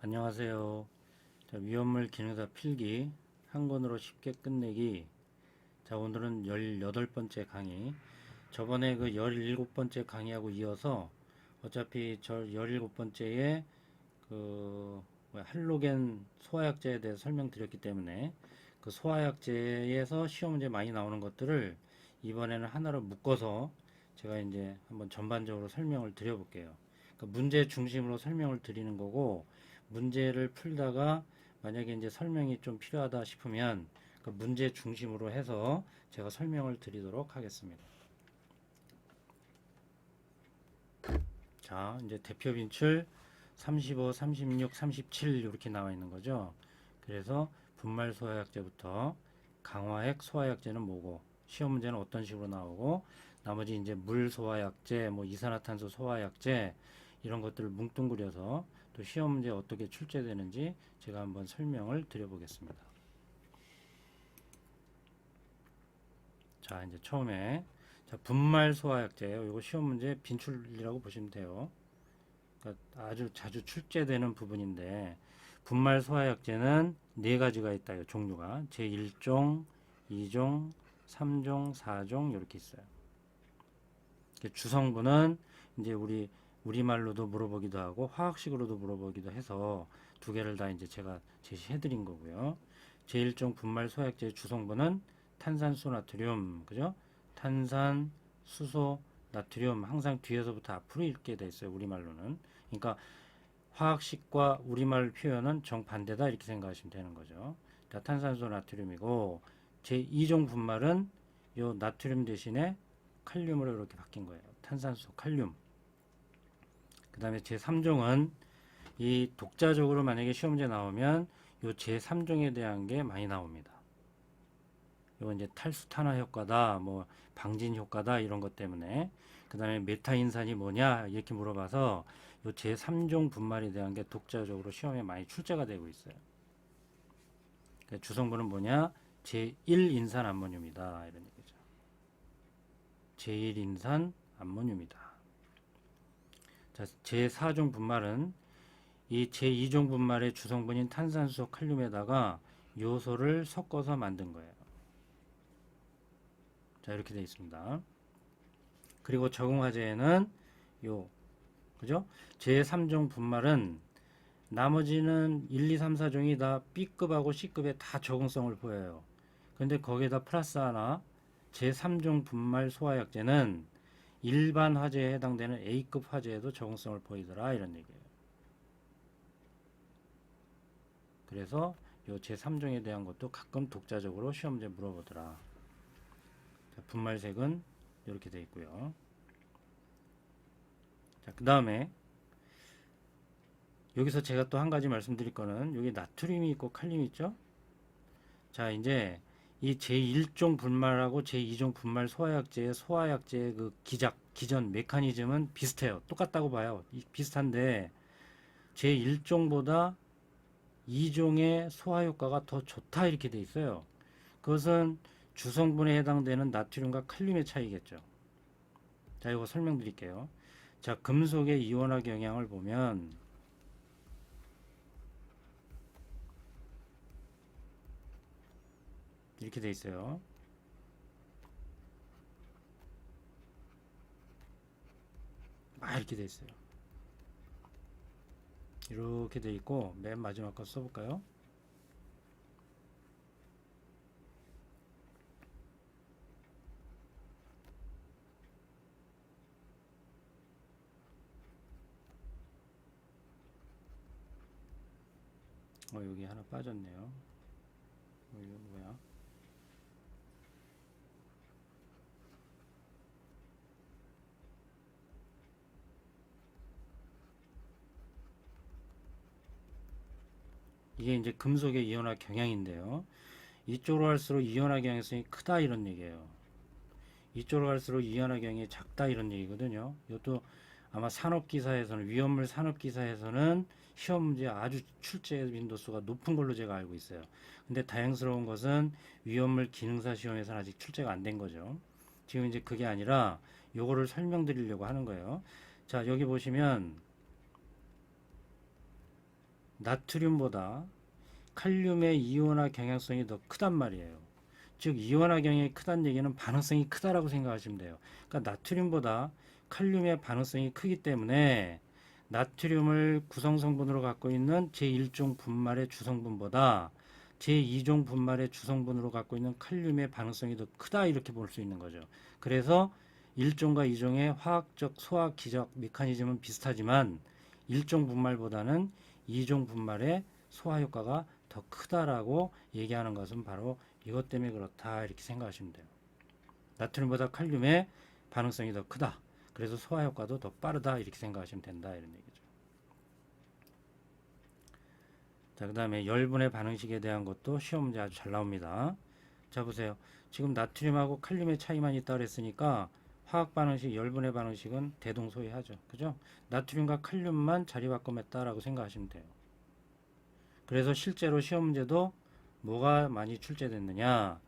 안녕하세요. 자, 위험물 기능사 필기 한 권으로 쉽게 끝내기. 자, 오늘은 18번째 강의. 저번에 그 17번째 강의하고 이어서 어차피 저 17번째에 할로겐 소화약제에 대해서 설명드렸기 때문에 그 소화약제에서 시험 문제 많이 나오는 것들을 이번에는 하나로 묶어서 제가 이제 한번 전반적으로 설명을 드려볼게요. 그러니까 문제 중심으로 설명을 드리는 거고, 문제를 풀다가 만약에 이제 설명이 좀 필요하다 싶으면 그 문제 중심으로 해서 제가 설명을 드리도록 하겠습니다. 자, 이제 대표 빈출 35, 36, 37 이렇게 나와 있는 거죠. 그래서 분말 소화약제부터 강화액 소화약제는 뭐고, 시험 문제는 어떤 식으로 나오고, 나머지 이제 물 소화약제, 뭐 이산화탄소 소화약제 이런 것들을 뭉뚱그려서 또 시험 문제에 어떻게 출제되는지 제가 한번 설명을 드려보겠습니다. 자, 이제 처음에 자, 분말 소화약제예요. 이거 시험 문제 빈출이라고 보시면 돼요. 그러니까 아주 자주 출제되는 부분인데, 분말 소화약제는 네 가지가 있다. 종류가 제1종, 2종, 3종, 4종 이렇게 있어요. 주성분은 이제 우리말로도 물어보기도 하고 화학식으로도 물어보기도 해서 두 개를 다 이제 제가 제시해 드린 거고요. 제1종 분말 소화약제의 주성분은 탄산수 나트륨, 그죠? 탄산, 수소, 나트륨 항상 뒤에서부터 앞으로 읽게 돼 있어요. 우리말로는. 그러니까 화학식과 우리말 표현은 정반대다 이렇게 생각하시면 되는 거죠. 탄산수 나트륨이고, 제2종 분말은 요 나트륨 대신에 칼륨으로 이렇게 바뀐 거예요. 탄산수 칼륨. 그 다음에 제3종은 이 독자적으로 만약에 시험 문제 나오면 요 제3종에 대한 게 많이 나옵니다. 이건 이제 탈수 탄화 효과다, 뭐 방진 효과다 이런 것 때문에. 그 다음에 메타인산이 뭐냐 이렇게 물어봐서 요 제3종 분말에 대한 게 독자적으로 시험에 많이 출제가 되고 있어요. 그러니까 주성분은 뭐냐? 제1인산 암모늄이다 이런 얘기죠. 제1인산 암모늄이다. 자, 제4종 분말은 이 제2종 분말의 주성분인 탄산수 칼륨에다가 요소를 섞어서 만든 거예요. 자, 이렇게 되어 있습니다. 그리고 적응화제에는 요, 그죠? 제3종 분말은 나머지는 1, 2, 3, 4종이 다 B급하고 C급에 다 적응성을 보여요. 근데 거기에다 플러스 하나 제3종 분말 소화약제는 일반 화재에 해당되는 A급 화재에도 적응성을 보이더라 이런 얘기예요. 그래서 요 제3종에 대한 것도 가끔 독자적으로 시험 문제 물어보더라. 자, 분말색은 이렇게 되어 있고요. 자, 그 다음에 여기서 제가 또 한 가지 말씀드릴 거는 여기 나트륨이 있고 칼륨이 있죠. 자, 이제 이 제1종 분말하고 제2종 분말 소화약제의 그 기전 메커니즘은 비슷해요. 똑같다고 봐요. 비슷한데 제1종보다 2종의 소화 효과가 더 좋다 이렇게 돼 있어요. 그것은 주성분에 해당되는 나트륨과 칼륨의 차이겠죠. 자, 이거 설명드릴게요. 자, 금속의 이온화 경향을 보면 이렇게 돼 있어요. 이렇게 돼 있어요. 이렇게 돼 있고 맨 마지막 거 써볼까요? 여기 하나 빠졌네요. 이거 뭐야? 이게 이제 금속의 이온화 경향인데요. 이쪽으로 갈수록 이온화 경향성이 크다 이런 얘기예요. 이쪽으로 갈수록 이온화 경향이 작다 이런 얘기거든요. 이것도 아마 산업기사에서는 위험물 산업기사에서는 시험 문제 아주 출제 빈도수가 높은 걸로 제가 알고 있어요. 근데 다행스러운 것은 위험물 기능사 시험에서는 아직 출제가 안 된 거죠. 지금 이제 그게 아니라 요거를 설명드리려고 하는 거예요. 자, 여기 보시면 나트륨보다 칼륨의 이온화 경향성이 더 크단 말이에요. 즉 이온화 경향이 크다는 얘기는 반응성이 크다라고 생각하시면 돼요. 그러니까 나트륨보다 칼륨의 반응성이 크기 때문에 나트륨을 구성 성분으로 갖고 있는 제1종 분말의 주성분보다 제2종 분말의 주성분으로 갖고 있는 칼륨의 반응성이 더 크다 이렇게 볼 수 있는 거죠. 그래서 1종과 2종의 화학적 소화 기적 메커니즘은 비슷하지만 1종 분말보다는 2종 분말의 소화 효과가 더 크다라고 얘기하는 것은 바로 이것 때문에 그렇다 이렇게 생각하시면 돼요. 나트륨보다 칼륨의 반응성이 더 크다. 그래서 소화 효과도 더 빠르다 이렇게 생각하시면 된다 이런 얘기죠. 자, 그 다음에 열분의 반응식에 대한 것도 시험 문제 아주 잘 나옵니다. 자, 보세요. 지금 나트륨하고 칼륨의 차이만 있다 그랬으니까 화학 반응식, 열분의 반응식은 대동소이하죠. 그죠? 나트륨과 칼륨만 자리 바꿔mes다라고 생각하시면 돼요. 그래서 실제로 시험 문제도 뭐가 많이 출제됐느냐?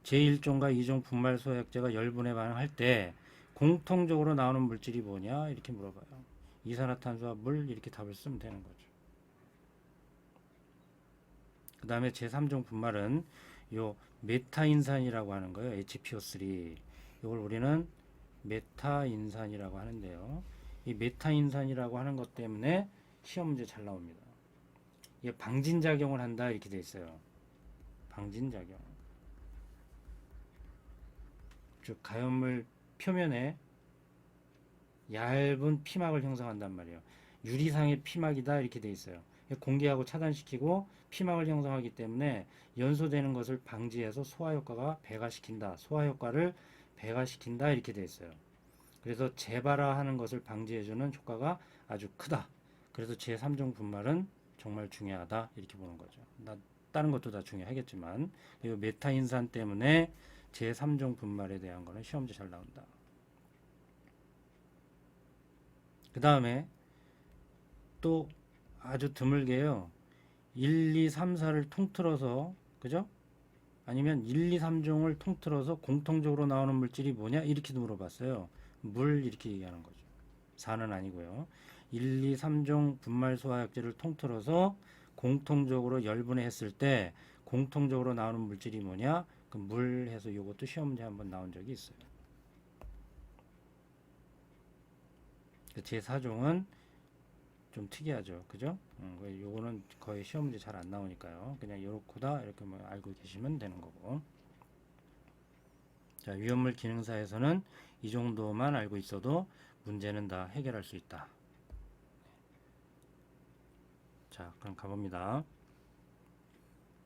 제1종과 2종 분말 소액제가 열분의 반응할 때 공통적으로 나오는 물질이 뭐냐? 이렇게 물어봐요. 이산화탄소와 물 이렇게 답을 쓰면 되는 거죠. 그 다음에 제3종 분말은 요 메타인산이라고 하는 거예요. HPO3. 이걸 우리는 메타인산이라고 하는데요. 이 메타인산이라고 하는 것 때문에 시험 문제 잘 나옵니다. 이게 방진작용을 한다 이렇게 돼 있어요. 방진작용. 즉 가연물 표면에 얇은 피막을 형성한단 말이에요. 유리상의 피막이다 이렇게 돼 있어요. 공기하고 차단시키고 피막을 형성하기 때문에 연소되는 것을 방지해서 소화효과가 배가시킨다. 소화효과를 배가시킨다 이렇게 돼 있어요. 그래서 재발화하는 것을 방지해주는 효과가 아주 크다. 그래서 제3종 분말은 정말 중요하다 이렇게 보는 거죠. 다른 것도 다 중요하겠지만 이 메타인산 때문에 제3종 분말에 대한 거는 시험지 잘 나온다. 그 다음에 또 아주 드물게요. 1, 2, 3, 4를 통틀어서 그죠? 아니면 1, 2, 3종을 통틀어서 공통적으로 나오는 물질이 뭐냐? 이렇게도 물어봤어요. 물 이렇게 얘기하는 거죠. 4는 아니고요. 1, 2, 3종 분말 소화약제를 통틀어서 공통적으로 열분해했을 때 공통적으로 나오는 물질이 뭐냐? 그 물 해서 이것도 시험 문제 한번 나온 적이 있어요. 제4종은 좀 특이하죠. 그죠? 요거는 거의 시험 문제 잘 안 나오니까요. 그냥 요렇구다 이렇게 뭐 알고 계시면 되는 거고. 자, 위험물 기능사에서는 이 정도만 알고 있어도 문제는 다 해결할 수 있다. 자, 그럼 가봅니다.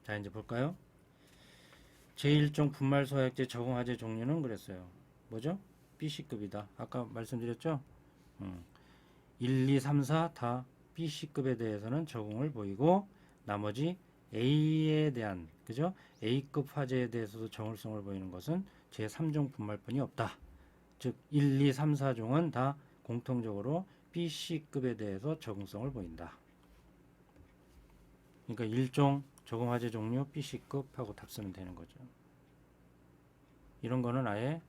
자, 이제 볼까요? 제1종 분말 소화약제 적응화제 종류는 그랬어요. 뭐죠? BC급이다. 아까 말씀드렸죠? 1, 2, 3, 4 다 BC급에 대해서는 적응을 보이고 나머지 A에 대한 그죠? A급 화재에 대해서도 적응성을 보이는 것은 제3종 분말뿐이 없다. 즉 1, 2, 3, 4종은 다 공통적으로 BC급에 대해서 적응성을 보인다. 그러니까 1종 적응 화재 종류 BC급 하고 답 쓰면 되는 거죠. 이런 거는 아예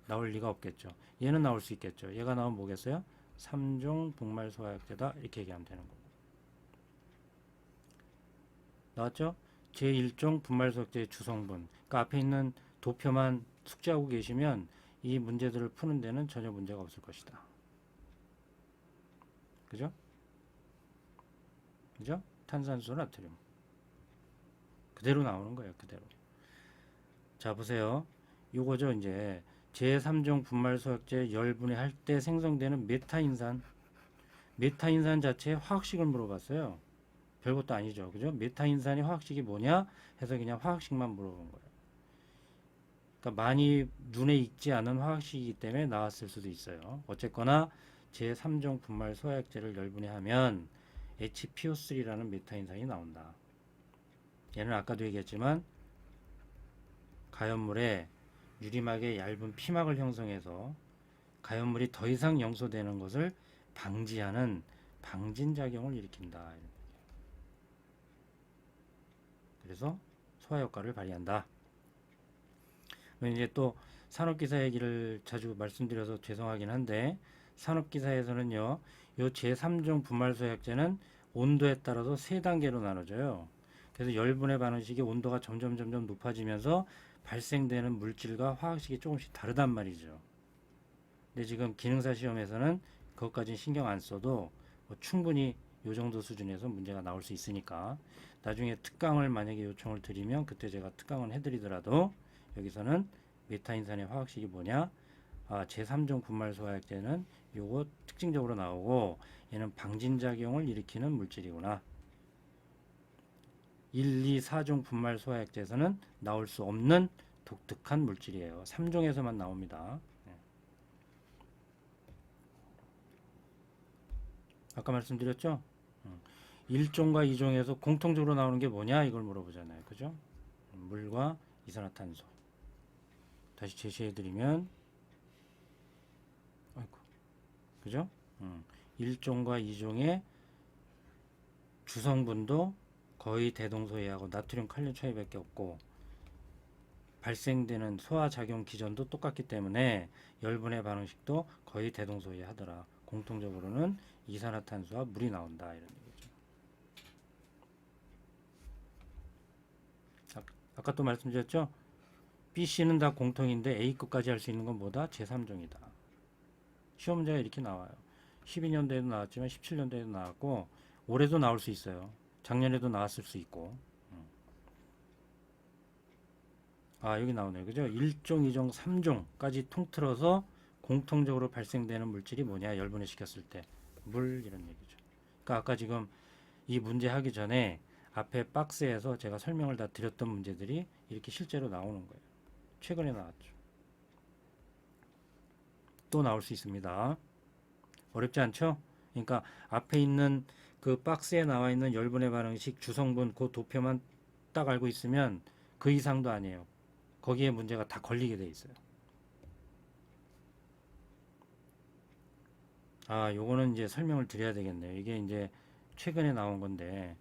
나올 리가 없겠죠. 얘는 나올 수 있겠죠. 얘가 나오면 뭐겠어요? 3종 분말 소화약제다 이렇게 얘기하면 되는 거고. 나왔죠? 제1종 분말 소화약제의 주성분. 그러니까 앞에 있는 도표만 숙지하고 계시면 이 문제들을 푸는 데는 전혀 문제가 없을 것이다. 그죠? 그죠? 탄산수 나트륨. 그대로 나오는 거예요. 그대로. 자, 보세요. 요거죠. 이제 제3종 분말 소약제 열분해 할 때 생성되는 메타인산. 메타인산 자체의 화학식을 물어봤어요. 별것도 아니죠. 그죠? 메타인산이 화학식이 뭐냐 해서 그냥 화학식만 물어본 거예요. 그러니까 많이 눈에 익지 않은 화학식이기 때문에 나왔을 수도 있어요. 어쨌거나 제3종 분말 소약제를 열분해하면 HPO3라는 메타인산이 나온다. 얘는 아까도 얘기했지만 가연물에 유리막에 얇은 피막을 형성해서 가연물이 더 이상 영소되는 것을 방지하는 방진작용을 일으킨다. 그래서 소화효과를 발휘한다. 이제 또 산업기사 얘기를 자주 말씀드려서 죄송하긴 한데 산업기사에서는요, 요 제3종 분말소약제는 온도에 따라서 세 단계로 나눠져요. 그래서 열분해 반응식이 온도가 점점 높아지면서 발생되는 물질과 화학식이 조금씩 다르단 말이죠. 근데 지금 기능사 시험에서는 그것까지는 신경 안 써도 뭐 충분히 요 정도 수준에서 문제가 나올 수 있으니까 나중에 특강을 만약에 요청을 드리면 그때 제가 특강을 해드리더라도 여기서는 메타인산의 화학식이 뭐냐, 제3종 분말소화약제는 요거 특징적으로 나오고 얘는 방진작용을 일으키는 물질이구나. 1, 2, 4종 분말소화약제에서는 나올 수 없는 독특한 물질이에요. 3종에서만 나옵니다. 아까 말씀드렸죠? 1종과 2종에서 공통적으로 나오는 게 뭐냐 이걸 물어보잖아요. 그죠? 물과 이산화탄소. 다시 제시해드리면 아이고, 그죠? 1종과 2종의 주성분도 거의 대동소이하고 나트륨 칼륨 차이밖에 없고 발생되는 소화작용 기전도 똑같기 때문에 열분해 반응식도 거의 대동소이 하더라. 공통적으로는 이산화탄소와 물이 나온다 이런 얘기죠. 아까 또 말씀드렸죠? B, C는 다 공통인데 A급까지 할 수 있는 건 뭐다? 제3종이다. 시험 문제가 이렇게 나와요. 12년도에도 나왔지만 17년도에도 나왔고 올해도 나올 수 있어요. 작년에도 나왔을 수 있고. 여기 나오네요. 그죠? 1종, 2종, 3종까지 통틀어서 공통적으로 발생되는 물질이 뭐냐? 열분해 시켰을 때. 물 이런 얘기죠. 그러니까 아까 지금 이 문제 하기 전에 앞에 박스에서 제가 설명을 다 드렸던 문제들이 이렇게 실제로 나오는 거예요. 최근에 나왔죠. 또 나올 수 있습니다. 어렵지 않죠? 그러니까 앞에 있는 그 박스에 나와 있는 열분해 반응식 주성분 그 도표만 딱 알고 있으면 그 이상도 아니에요. 거기에 문제가 다 걸리게 돼 있어요. 요거는 이제 설명을 드려야 되겠네요. 이게 이제 최근에 나온 건데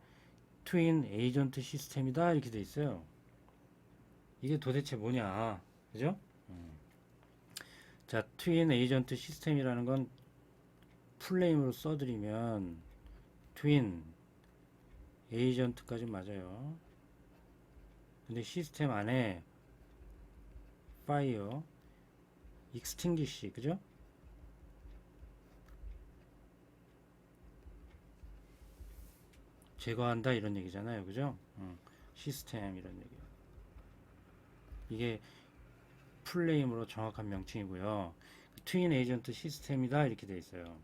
트윈 에이전트 시스템이다 이렇게 돼 있어요. 이게 도대체 뭐냐, 그죠? 자, 트윈 에이전트 시스템이라는 건 풀네임으로 써드리면 트윈 에이전트까지 맞아요. 근데 시스템 안에 파이어, 익스팅기시, 그죠? 제거한다 이런 얘기잖아요, 그죠? 시스템 이런 얘기. 이게 풀네임으로 정확한 명칭이고요. 트윈 에이전트 시스템이다 이렇게 돼 있어요.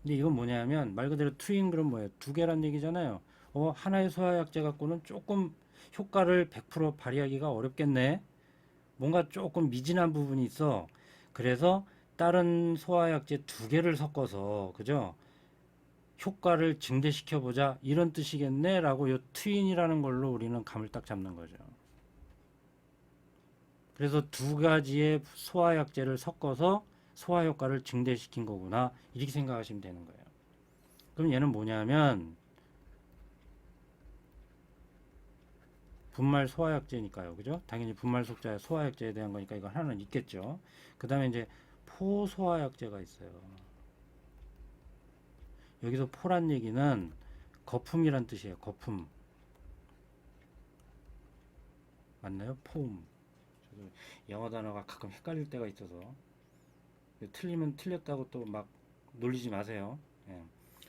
근데 이건 뭐냐면 말 그대로 트윈 그럼 뭐예요? 두 개란 얘기잖아요. 하나의 소화약제 갖고는 조금 효과를 100% 발휘하기가 어렵겠네. 뭔가 조금 미진한 부분이 있어. 그래서 다른 소화약제 두 개를 섞어서 그죠? 효과를 증대시켜 보자 이런 뜻이겠네 라고 요 트윈이라는 걸로 우리는 감을 딱 잡는 거죠. 그래서 두 가지의 소화약제를 섞어서 소화 효과를 증대시킨 거구나 이렇게 생각하시면 되는 거예요. 그럼 얘는 뭐냐면 분말 소화약제니까요. 그죠? 당연히 분말 속자 소화약제에 대한 거니까 이거 하나는 있겠죠. 그 다음에 이제 포소화약제가 있어요. 여기서 포란 얘기는 거품이란 뜻이에요. 거품. 맞나요? 폼. 저도 영어 단어가 가끔 헷갈릴 때가 있어서 틀리면 틀렸다고 또 막 놀리지 마세요. 예.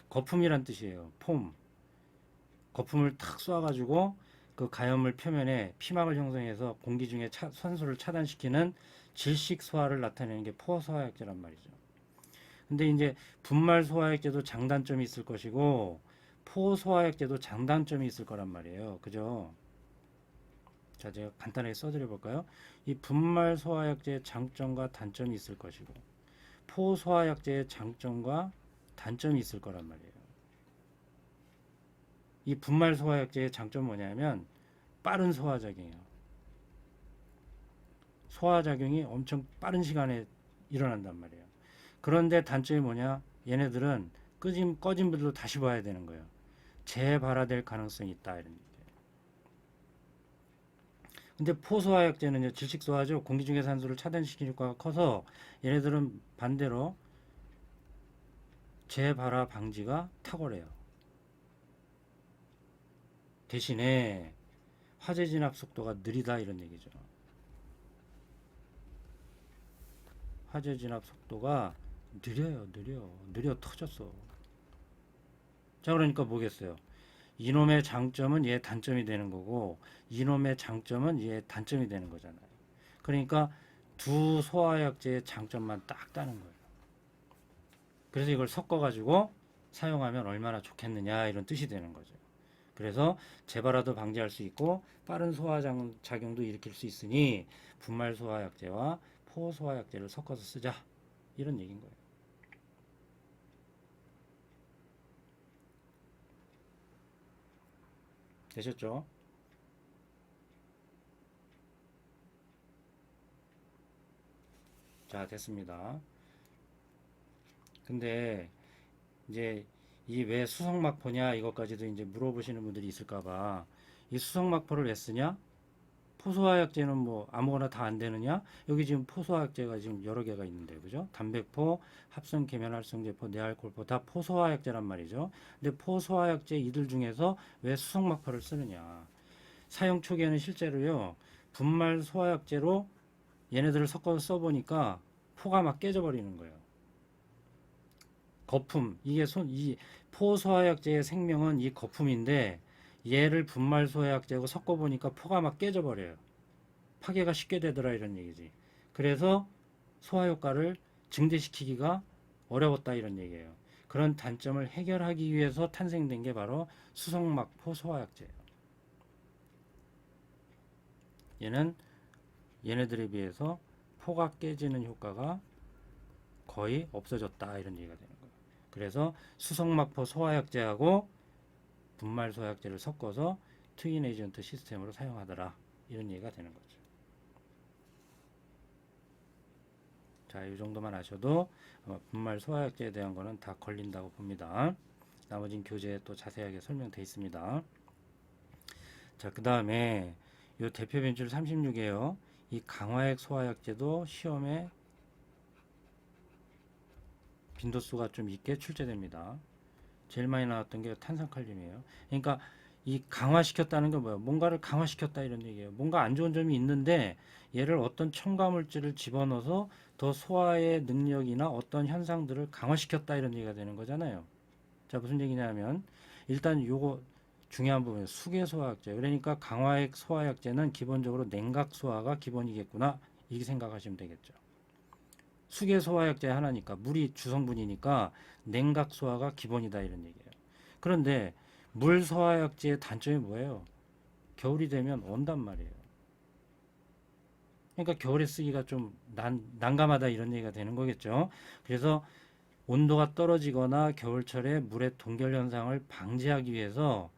거품이란 뜻이에요. 폼. 거품을 탁 쏴가지고 그 가염을 표면에 피막을 형성해서 공기 중에 산소를 차단시키는 질식 소화를 나타내는 게 포소화약제란 말이죠. 근데 이제 분말 소화약제도 장단점이 있을 것이고 포소화약제도 장단점이 있을 거란 말이에요. 그죠? 자, 제가 간단하게 써드려 볼까요? 이 분말 소화약제의 장점과 단점이 있을 것이고 포소화약제의 장점과 단점이 있을 거란 말이에요. 이 분말 소화약제의 장점은 뭐냐면 빠른 소화작용이에요. 소화작용이 엄청 빠른 시간에 일어난단 말이에요. 그런데 단점이 뭐냐? 얘네들은 꺼진 불도 다시 봐야 되는 거예요. 재발화될 가능성이 있다 이런 얘기예요. 근데 포소화약제는 질식소화죠. 공기 중의 산소를 차단시키는 효과가 커서 얘네들은 반대로 재발화 방지가 탁월해요. 대신에 화재 진압 속도가 느리다 이런 얘기죠. 화재 진압 속도가 느려요. 느려 터졌어. 자, 그러니까 뭐겠어요? 이놈의 장점은 얘 단점이 되는 거고 이놈의 장점은 얘 단점이 되는 거잖아요. 그러니까 두 소화약제의 장점만 딱 따는 거예요. 그래서 이걸 섞어가지고 사용하면 얼마나 좋겠느냐 이런 뜻이 되는 거죠. 그래서 재발화도 방지할 수 있고 빠른 소화작용도 일으킬 수 있으니 분말 소화약제와 포 소화약제를 섞어서 쓰자 이런 얘기인 거예요. 되셨죠? 자, 됐습니다. 근데 이제 이 왜 수성막포냐 이것까지도 이제 물어보시는 분들이 있을까봐 이 수성막포를 왜 쓰냐? 포소화약제는 뭐 아무거나 다 안 되느냐? 여기 지금 포소화약제가 지금 여러 개가 있는데 그죠? 담백포, 합성 계면활성제포, 내알코올포 다 포소화약제란 말이죠. 근데 포소화약제 이들 중에서 왜 수성막포를 쓰느냐? 사용 초기에는 실제로요 분말 소화약제로 얘네들을 섞어서 써보니까 포가 막 깨져버리는 거예요. 거품 이 포소화약제의 생명은 이 거품인데 얘를 분말 소화약제하고 섞어보니까 포가 막 깨져버려요. 파괴가 쉽게 되더라 이런 얘기지. 그래서 소화 효과를 증대시키기가 어려웠다 이런 얘기예요. 그런 단점을 해결하기 위해서 탄생된 게 바로 수성막포 소화약제예요. 얘는 얘네들에 비해서 포가 깨지는 효과가 거의 없어졌다 이런 얘기가 되는 거예요. 그래서 수성막포 소화약제하고 분말 소화약제를 섞어서 트윈 에이전트 시스템으로 사용하더라 이런 얘기가 되는 거죠. 자, 이 정도만 아셔도 분말 소화약제에 대한 거는 다 걸린다고 봅니다. 나머진 교재에 또 자세하게 설명되어 있습니다. 자, 그 다음에 이 대표 변출 36이에요. 이 강화액 소화약제도 시험에 빈도수가 좀 있게 출제됩니다. 제일 많이 나왔던 게 탄산칼륨이에요. 그러니까 이 강화시켰다는 게 뭐예요? 뭔가를 강화시켰다 이런 얘기예요. 뭔가 안 좋은 점이 있는데 얘를 어떤 첨가물질을 집어넣어서 더 소화의 능력이나 어떤 현상들을 강화시켰다 이런 얘기가 되는 거잖아요. 자, 무슨 얘기냐면 일단 요거 중요한 부분이에요. 수계 소화약제. 그러니까 강화액 소화약제는 기본적으로 냉각 소화가 기본이겠구나. 이렇게 생각하시면 되겠죠. 수계 소화약제 하나니까 물이 주성분이니까 냉각 소화가 기본이다 이런 얘기예요. 그런데 물 소화약제의 단점이 뭐예요? 겨울이 되면 온단 말이에요. 그러니까 겨울에 쓰기가 좀 난감하다 이런 얘기가 되는 거겠죠. 그래서 온도가 떨어지거나 겨울철에 물의 동결 현상을 방지하기 위해서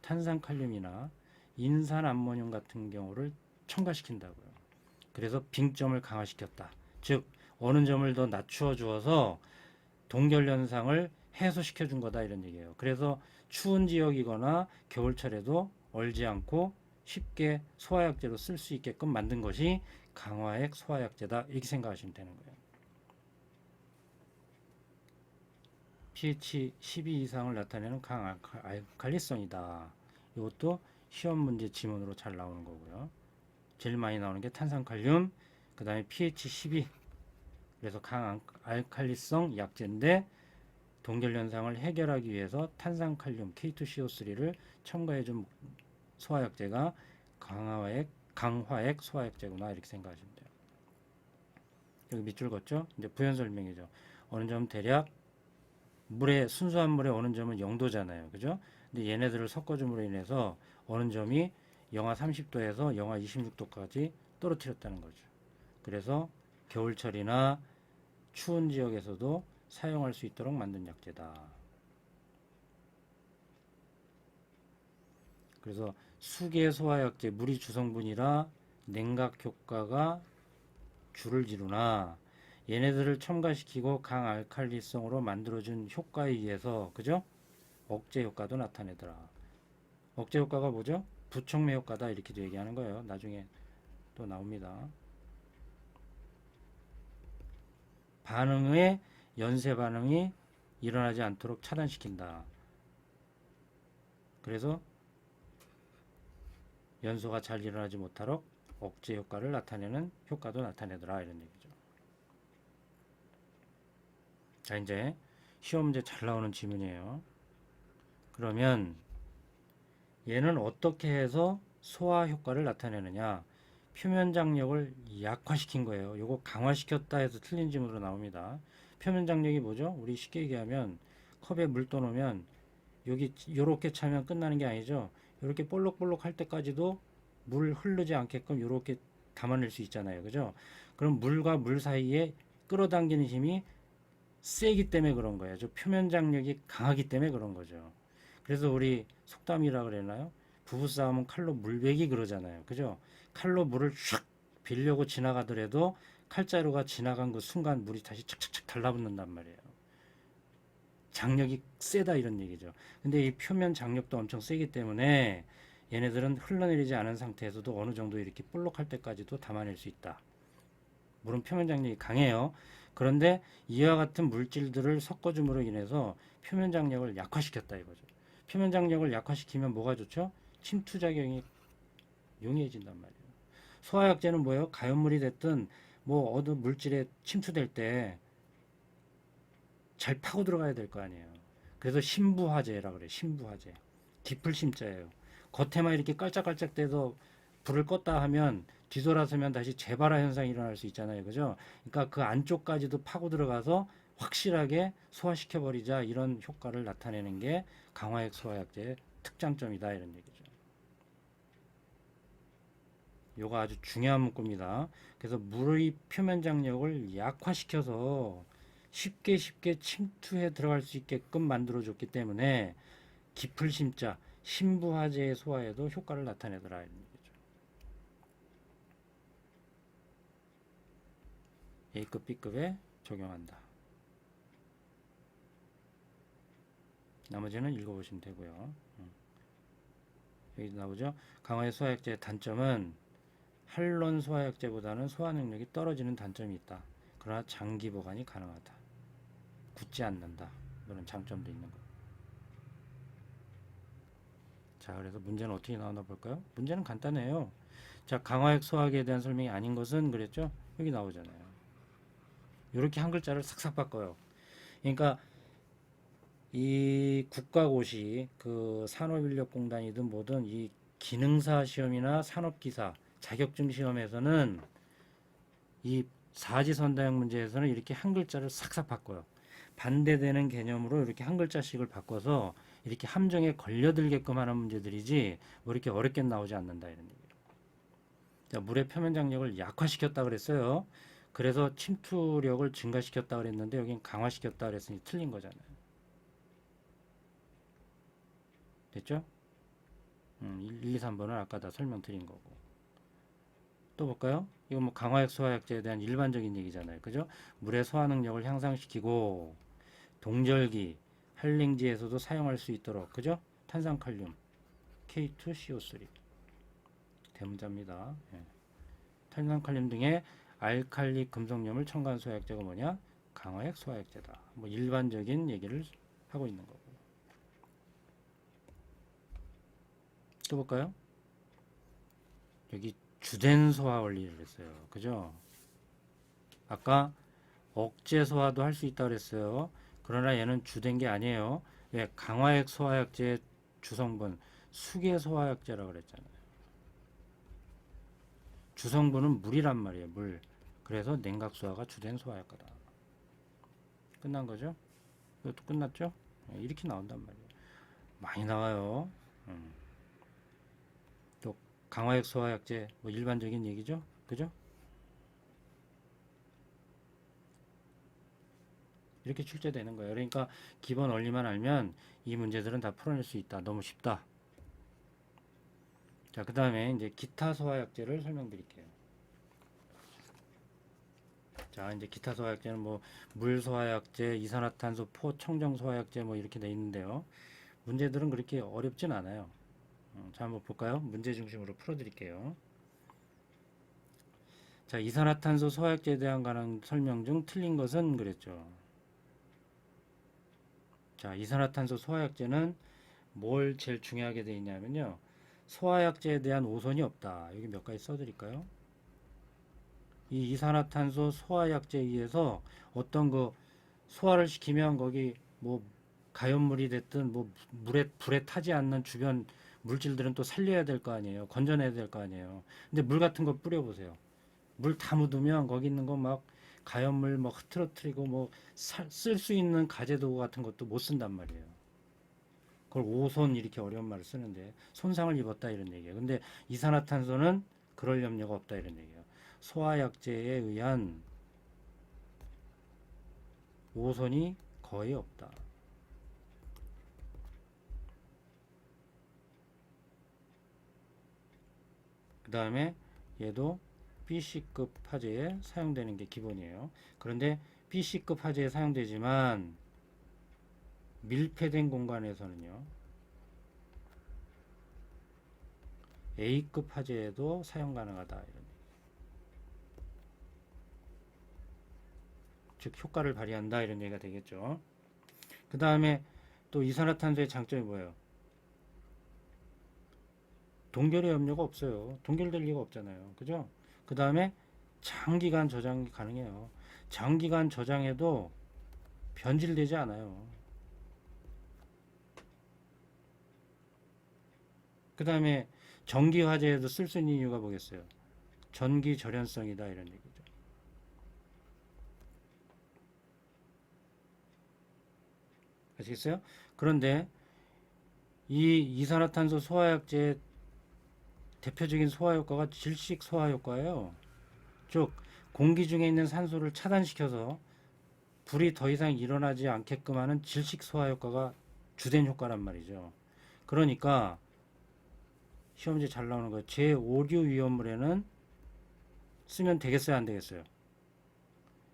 탄산칼륨이나 인산암모늄 같은 경우를 첨가시킨다고요. 그래서 빙점을 강화시켰다. 즉 어느 점을 더 낮추어 주어서 동결 현상을 해소시켜 준 거다 이런 얘기예요. 그래서 추운 지역이거나 겨울철에도 얼지 않고 쉽게 소화약제로 쓸 수 있게끔 만든 것이 강화액 소화약제다 이렇게 생각하시면 되는 거예요. pH 12 이상을 나타내는 강알칼리성이다. 이것도 시험 문제 지문으로 잘 나오는 거고요. 제일 많이 나오는 게 탄산칼륨, 그 다음에 pH 12. 그래서 강알칼리성 약제인데 동결 현상을 해결하기 위해서 탄산칼륨 K2CO3를 첨가해준 소화약제가 강화액 소화약제구나 이렇게 생각하시면 돼요. 여기 밑줄 걷죠? 이제 부연 설명이죠. 어느 점 대략 순수한 물의 어느 점은 0도잖아요. 그죠? 근데 얘네들을 섞어줌으로 인해서 어느 점이 영하 30도에서 영하 26도까지 떨어뜨렸다는 거죠. 그래서 겨울철이나 추운 지역에서도 사용할 수 있도록 만든 약제다. 그래서 수계 소화약제 물이 주성분이라 냉각 효과가 줄을 지르나 얘네들을 첨가시키고 강알칼리성으로 만들어준 효과에 의해서 그죠? 억제 효과도 나타내더라. 억제 효과가 뭐죠? 부촉매 효과다 이렇게도 얘기하는 거예요. 나중에 또 나옵니다. 반응의 연쇄 반응이 일어나지 않도록 차단시킨다. 그래서 연소가 잘 일어나지 못하도록 억제 효과를 나타내는 효과도 나타내더라 이런 얘기죠. 자, 이제 시험 문제 잘 나오는 질문이에요. 그러면 얘는 어떻게 해서 소화 효과를 나타내느냐? 표면 장력을 약화시킨 거예요. 요거 강화시켰다 해서 틀린 질문으로 나옵니다. 표면 장력이 뭐죠? 우리 쉽게 얘기하면 컵에 물 떠놓으면 여기 요렇게 차면 끝나는 게 아니죠. 요렇게 볼록볼록 할 때까지도 물 흐르지 않게끔 요렇게 담아낼 수 있잖아요. 그죠? 그럼 물과 물 사이에 끌어당기는 힘이 세기 때문에 그런 거예요. 저 표면 장력이 강하기 때문에 그런 거죠. 그래서 우리 속담이라 그랬나요? 부부싸움은 칼로 물베기 그러잖아요. 그죠? 칼로 물을 샥 빌려고 지나가더라도 칼자루가 지나간 그 순간 물이 다시 착착착 달라붙는단 말이에요. 장력이 세다 이런 얘기죠. 근데 이 표면 장력도 엄청 세기 때문에 얘네들은 흘러내리지 않은 상태에서도 어느 정도 이렇게 볼록할 때까지도 담아낼 수 있다. 물은 표면 장력이 강해요. 그런데 이와 같은 물질들을 섞어줌으로 인해서 표면 장력을 약화시켰다 이거죠. 표면 장력을 약화시키면 뭐가 좋죠? 침투 작용이 용이해진단 말이에요. 소화약제는 뭐예요? 가연물이 됐든 뭐 어느 물질에 침투될 때 잘 파고 들어가야 될 거 아니에요. 그래서 심부화제라 그래요. 심부화제. 깊을 심자예요. 겉에만 이렇게 깔짝깔짝대서 불을 껐다 하면 뒤돌아서면 다시 재발화 현상이 일어날 수 있잖아요. 그죠? 그러니까 그 안쪽까지도 파고 들어가서 확실하게 소화시켜 버리자 이런 효과를 나타내는 게 강화액 소화약제의 특장점이다 이런 얘기죠. 요거 아주 중요한 문구입니다. 그래서 물의 표면 장력을 약화시켜서 쉽게 침투해 들어갈 수 있게끔 만들어줬기 때문에 깊을 심자 심부화제의 소화에도 효과를 나타내더라 이런 얘기죠. A급, B급에 적용한다. 나머지는 읽어보시면 되고요. 여기 나오죠. 강화의 소화약제의 단점은 할론 소화약제보다는 소화 능력이 떨어지는 단점이 있다. 그러나 장기 보관이 가능하다. 굳지 않는다. 이런 장점도 있는 거. 자, 그래서 문제는 어떻게 나오나 볼까요? 문제는 간단해요. 자, 강화액 소화기에 대한 설명이 아닌 것은 그랬죠? 여기 나오잖아요. 이렇게 한 글자를 싹싹 바꿔요. 그러니까 이 국가고시 그 산업인력공단이든 뭐든 이 기능사 시험이나 산업기사 자격증 시험에서는 이 사지선다형 문제에서는 이렇게 한 글자를 싹싹 바꿔요. 반대되는 개념으로 이렇게 한 글자씩을 바꿔서 이렇게 함정에 걸려들게끔 하는 문제들이지 뭐 이렇게 어렵게 나오지 않는다 이런 얘기예요. 자, 물의 표면 장력을 약화시켰다 그랬어요. 그래서 침투력을 증가시켰다 그랬는데 여긴 강화시켰다 그랬으니 틀린 거잖아요. 됐죠? 1, 2, 3번은 아까 다 설명드린 거고. 또 볼까요? 이건 뭐 강화액 소화약제에 대한 일반적인 얘기잖아요. 그죠? 물의 소화 능력을 향상시키고 동절기, 한랭지에서도 사용할 수 있도록 그죠? 탄산칼륨 K2CO3 대문자입니다. 예. 탄산칼륨 등의 알칼리 금속염을 첨가한 소화약제가 뭐냐? 강화액 소화약제다. 뭐 일반적인 얘기를 하고 있는 거고. 또 볼까요? 여기 주된 소화 원리를 했어요. 그죠? 아까 억제 소화도 할 수 있다 그랬어요. 그러나 얘는 주된 게 아니에요. 왜? 강화액 소화약제의 주성분 수계 소화약제라고 그랬잖아요. 주성분은 물이란 말이에요. 물. 그래서 냉각 소화가 주된 소화약과다. 끝난 거죠? 이것도 끝났죠? 이렇게 나온단 말이에요. 많이 나와요. 또 강화액 소화약제 뭐 일반적인 얘기죠? 그죠? 이렇게 출제되는 거예요. 그러니까 기본 원리만 알면 이 문제들은 다 풀어낼 수 있다. 너무 쉽다. 자, 그 다음에 이제 기타 소화약제를 설명드릴게요. 자, 이제 기타 소화약제는 뭐 물 소화약제, 이산화탄소, 포, 청정 소화약제 뭐 이렇게 돼 있는데요. 문제들은 그렇게 어렵진 않아요. 자, 한번 볼까요? 문제 중심으로 풀어드릴게요. 자, 이산화탄소 소화약제에 대한 관한 설명 중 틀린 것은 그랬죠. 자, 이산화탄소 소화약제는 뭘 제일 중요하게 돼 있냐면요. 소화약제에 대한 오선이 없다. 여기 몇 가지 써드릴까요? 이 이산화탄소 소화약제에 의해서 어떤 그 소화를 시키면 거기 뭐 가연물이 됐든 뭐 물에 불에 타지 않는 주변 물질들은 또 살려야 될 거 아니에요. 건져내야 될 거 아니에요. 근데 물 같은 거 뿌려보세요. 물 다 묻으면 거기 있는 거 막 가연물 뭐 흐트러뜨리고 뭐 쓸 수 있는 가재도구 같은 것도 못 쓴단 말이에요. 그걸 오손 이렇게 어려운 말을 쓰는데 손상을 입었다 이런 얘기예요. 근데 이산화탄소는 그럴 염려가 없다 이런 얘기예요. 소화약제에 의한 오손이 거의 없다. 그 다음에 얘도 BC급 화재에 사용되는 게 기본이에요. 그런데 BC급 화재에 사용되지만 밀폐된 공간에서는요, A급 화재에도 사용 가능하다. 이런. 즉 효과를 발휘한다 이런 얘기가 되겠죠. 그 다음에 또 이산화탄소의 장점이 뭐예요? 동결의 염려가 없어요. 동결될 리가 없잖아요. 그죠? 그 다음에 장기간 저장이 가능해요. 장기간 저장해도 변질되지 않아요. 그 다음에 전기 화재에도 쓸 수 있는 이유가 뭐겠어요? 전기 절연성이다 이런 얘기죠. 아시겠어요? 그런데 이 이산화탄소 소화약제의 대표적인 소화 효과가 질식 소화 효과예요. 즉 공기 중에 있는 산소를 차단시켜서 불이 더 이상 일어나지 않게끔 하는 질식 소화 효과가 주된 효과란 말이죠. 그러니까 시험지 잘 나오는 거 제5류 위험물에는 쓰면 되겠어요, 안 되겠어요?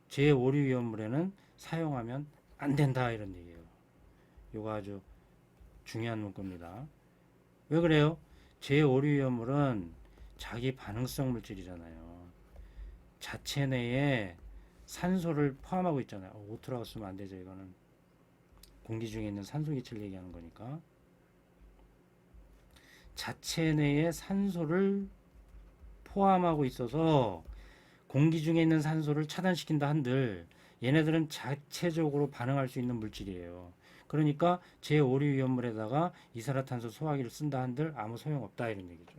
제5류 위험물에는 사용하면 안 된다 이런 얘기예요. 이거 아주 중요한 문구입니다. 왜 그래요? 제5류 위험물은 자기 반응성 물질이잖아요. 자체 내에 산소를 포함하고 있잖아요. 오토라고 쓰면 안 되죠. 이거는 공기 중에 있는 산소 기체를 얘기하는 거니까. 자체 내에 산소를 포함하고 있어서 공기 중에 있는 산소를 차단시킨다 한들 얘네들은 자체적으로 반응할 수 있는 물질이에요. 그러니까 제5류 위험물에다가 이산화탄소 소화기를 쓴다 한들 아무 소용없다 이런 얘기죠.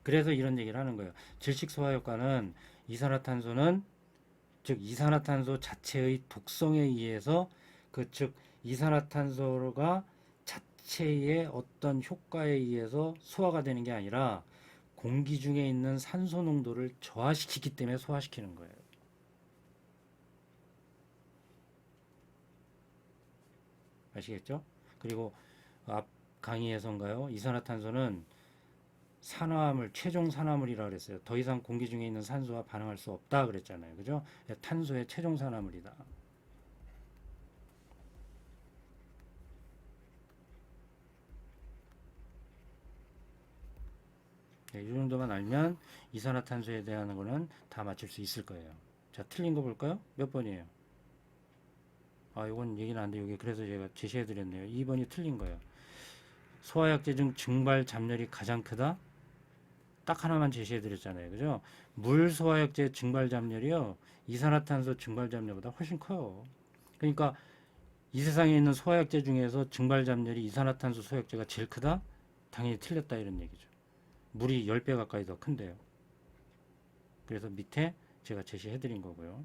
그래서 이런 얘기를 하는 거예요. 질식 소화 효과는 이산화탄소는 즉 이산화탄소 자체의 독성에 의해서 즉 이산화탄소가 자체의 어떤 효과에 의해서 소화가 되는 게 아니라 공기 중에 있는 산소 농도를 저하시키기 때문에 소화시키는 거예요. 아시겠죠? 그리고 앞 강의에서인가요? 이산화탄소는 산화물, 최종 산화물이라 그랬어요. 더 이상 공기 중에 있는 산소와 반응할 수 없다 그랬잖아요. 그죠? 탄소의 최종 산화물이다. 네, 이 정도만 알면 이산화탄소에 대한 거는 다 맞출 수 있을 거예요. 자, 틀린 거 볼까요? 몇 번이에요? 아, 이건 얘기는 안 돼. 여기 그래서 제가 제시해 드렸네요. 2번이 틀린 거예요. 소화약제 중 증발 잡열이 가장 크다? 딱 하나만 제시해 드렸잖아요. 그죠? 물 소화약제 증발 잡열이요. 이산화탄소 증발 잡열보다 훨씬 커요. 그러니까 이 세상에 있는 소화약제 중에서 증발 잡열이 이산화탄소 소화약제가 제일 크다? 당연히 틀렸다 이런 얘기죠. 물이 10배 가까이 더 큰데요. 그래서 밑에 제가 제시해 드린 거고요.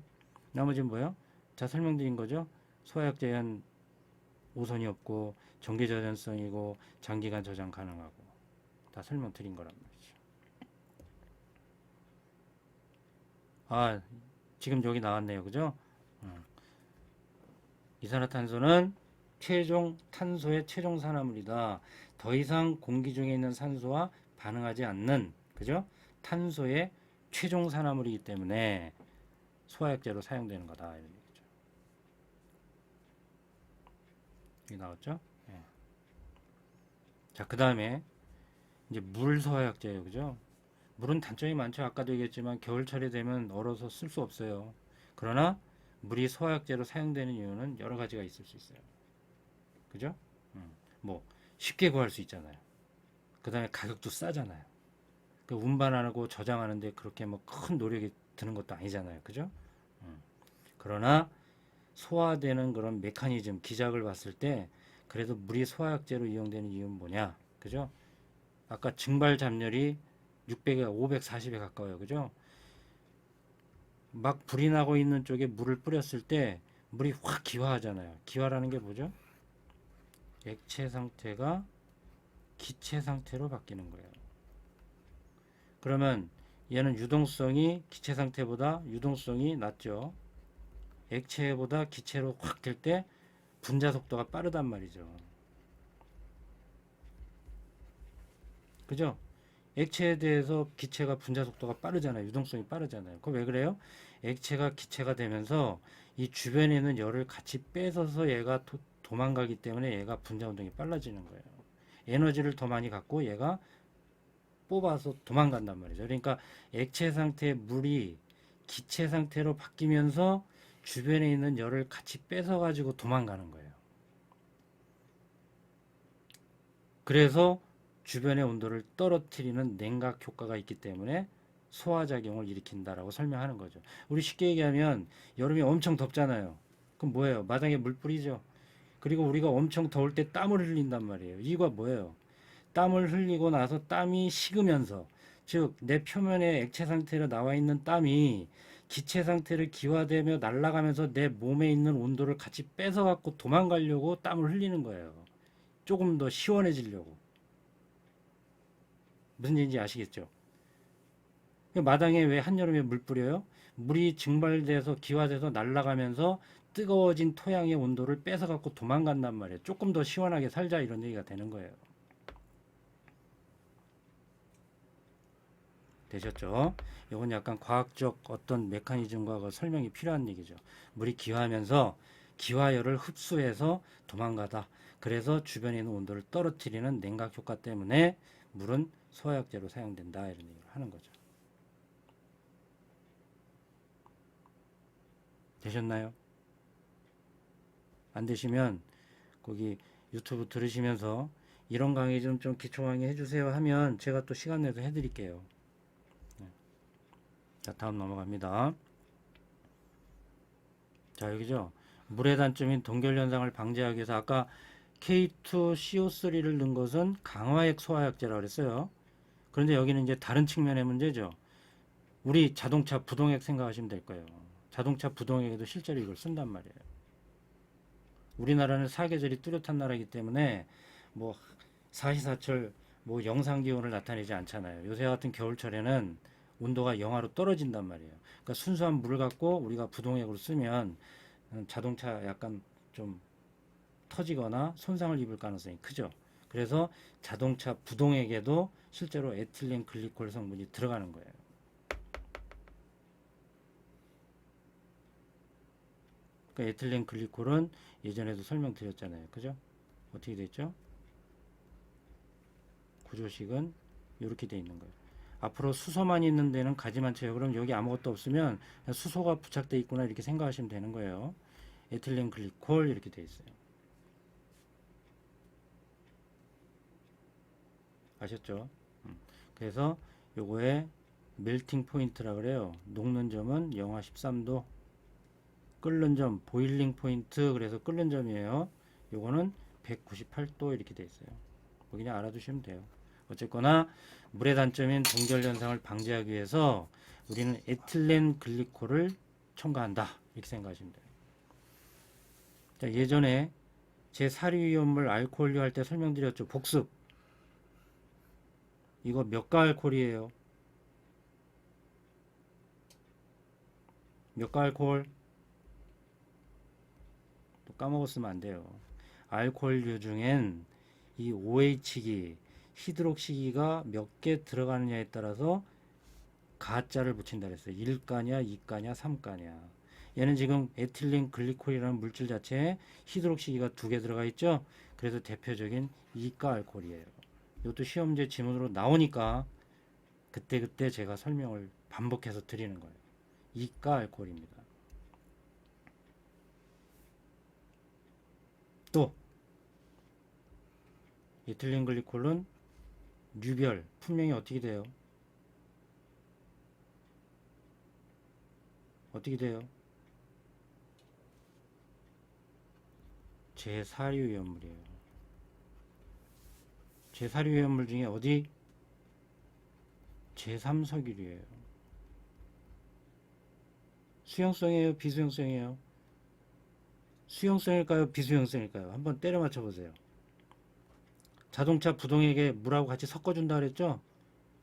나머지는 뭐예요? 자, 설명드린 거죠. 소화약제엔 오선이 없고 전기 저전성이고 장기간 저장 가능하고 다 설명드린 거란 말이죠. 아, 지금 여기 나왔네요. 그죠? 이산화탄소는 최종 탄소의 최종 산화물이다. 더 이상 공기 중에 있는 산소와 반응하지 않는 그죠? 탄소의 최종 산화물이기 때문에 소화약제로 사용되는 거다. 이런 얘기죠. 여기 나왔죠? 예. 자, 그 다음에 이제 물 소화약제예요. 그죠? 물은 단점이 많죠. 아까도 얘기했지만 겨울철이 되면 얼어서 쓸 수 없어요. 그러나 물이 소화약제로 사용되는 이유는 여러 가지가 있을 수 있어요. 그죠? 뭐 쉽게 구할 수 있잖아요. 그 다음에 가격도 싸잖아요. 그 운반하고 저장하는데 그렇게 뭐 큰 노력이 드는 것도 아니잖아요. 그죠? 그러나 소화되는 그런 메커니즘, 기작을 봤을 때 그래도 물이 소화약제로 이용되는 이유는 뭐냐? 그죠? 아까 증발 잡열이 600에 540에 가까워요. 그죠? 막 불이 나고 있는 쪽에 물을 뿌렸을 때 물이 확 기화하잖아요. 기화라는 게 뭐죠? 액체 상태가 기체 상태로 바뀌는 거예요. 그러면 얘는 유동성이 기체 상태보다 유동성이 낮죠. 액체보다 기체로 확 될 때 분자 속도가 빠르단 말이죠. 그죠? 액체에 대해서 기체가 분자 속도가 빠르잖아요. 유동성이 빠르잖아요. 그거 왜 그래요? 액체가 기체가 되면서 이 주변에 있는 열을 같이 뺏어서 얘가 도망가기 때문에 얘가 분자 운동이 빨라지는 거예요. 에너지를 더 많이 갖고 얘가 뽑아서 도망간단 말이죠. 그러니까 액체 상태의 물이 기체 상태로 바뀌면서 주변에 있는 열을 같이 뺏어가지고 도망가는 거예요. 그래서 주변의 온도를 떨어뜨리는 냉각 효과가 있기 때문에 소화작용을 일으킨다라고 설명하는 거죠. 우리 쉽게 얘기하면 여름이 엄청 덥잖아요. 그럼 뭐예요? 마당에 물 뿌리죠. 그리고 우리가 엄청 더울 때 땀을 흘린단 말이에요. 이유가 뭐예요? 땀을 흘리고 나서 땀이 식으면서, 즉 내 표면에 액체 상태로 나와 있는 땀이 기체 상태를 기화되며 날아가면서 내 몸에 있는 온도를 같이 뺏어 갖고 도망가려고 땀을 흘리는 거예요. 조금 더 시원해지려고. 무슨 얘기인지 아시겠죠? 마당에 왜 한여름에 물 뿌려요? 물이 증발돼서 기화돼서 날아가면서 뜨거워진 토양의 온도를 뺏어 갖고 도망간단 말이에요. 조금 더 시원하게 살자, 이런 얘기가 되는 거예요. 되셨죠? 이건 약간 과학적 어떤 메커니즘과 그 설명이 필요한 얘기죠. 물이 기화하면서 기화열을 흡수해서 도망가다. 그래서 주변에 있는 온도를 떨어뜨리는 냉각 효과 때문에 물은 소화약제로 사용된다, 이런 얘기를 하는 거죠. 되셨나요? 안 되시면 거기 유튜브 들으시면서 이런 강의 좀 기초 강의 해주세요 하면 제가 또 시간 내서 해드릴게요. 자, 다음 넘어갑니다. 자, 여기죠. 물의 단점인 동결 현상을 방지하기 위해서 아까 K2CO3를 넣은 것은 강화액 소화약제라고 그랬어요. 그런데 여기는 이제 다른 측면의 문제죠. 우리 자동차 부동액 생각하시면 될 거예요. 자동차 부동액에도 실제로 이걸 쓴단 말이에요. 우리나라는 사계절이 뚜렷한 나라이기 때문에 뭐 사시사철 뭐 영상 기온을 나타내지 않잖아요. 요새 같은 겨울철에는 온도가 영하로 떨어진단 말이에요. 그러니까 순수한 물을 갖고 우리가 부동액으로 쓰면 자동차 약간 좀 터지거나 손상을 입을 가능성이 크죠. 그래서 자동차 부동액에도 실제로 에틸렌 글리콜 성분이 들어가는 거예요. 그러니까 에틸렌 글리콜은 예전에도 설명드렸잖아요. 그죠? 어떻게 됐죠? 구조식은 이렇게 돼 있는 거예요. 앞으로 수소만 있는 데는 가지만 채요. 그럼 여기 아무것도 없으면 수소가 부착돼 있구나, 이렇게 생각하시면 되는 거예요. 에틸렌 글리콜 이렇게 돼 있어요. 아셨죠? 그래서 요거에 멜팅 포인트라 그래요. 녹는 점은 영하 13도, 끓는 점 보일링 포인트, 그래서 끓는 점이에요. 요거는 198도 이렇게 돼 있어요. 뭐 그냥 알아두시면 돼요. 어쨌거나 물의 단점인 동결 현상을 방지하기 위해서 우리는 에틸렌 글리콜을 첨가한다, 이렇게 생각하시면 돼요. 자, 예전에 제 사료위험물 알코올류 할 때 설명드렸죠. 복습. 이거 몇 가 알코올이에요? 몇 가 알코올? 또 까먹었으면 안 돼요. 알코올류 중엔 이 OH기, 히드록시기가 몇 개 들어가느냐에 따라서 가자를 붙인다 그랬어요. 1가냐, 2가냐, 3가냐. 얘는 지금 에틸렌 글리콜이라는 물질 자체에 히드록시기가 2개 들어가 있죠. 그래서 대표적인 2가 알코올이에요. 이것도 시험제 지문으로 나오니까 그때그때 제가 설명을 반복해서 드리는 거예요. 2가 알코올입니다. 또 이틸린 글리콜은 류별 분명히 어떻게 돼요? 어떻게 돼요? 제4류 위험물이에요. 제4류 위험물 중에 어디? 제3석유류예요. 수용성이에요? 비수용성이에요? 수용성일까요? 비수용성일까요? 한번 때려 맞춰 보세요. 자동차 부동액에 물하고 같이 섞어준다 그랬죠?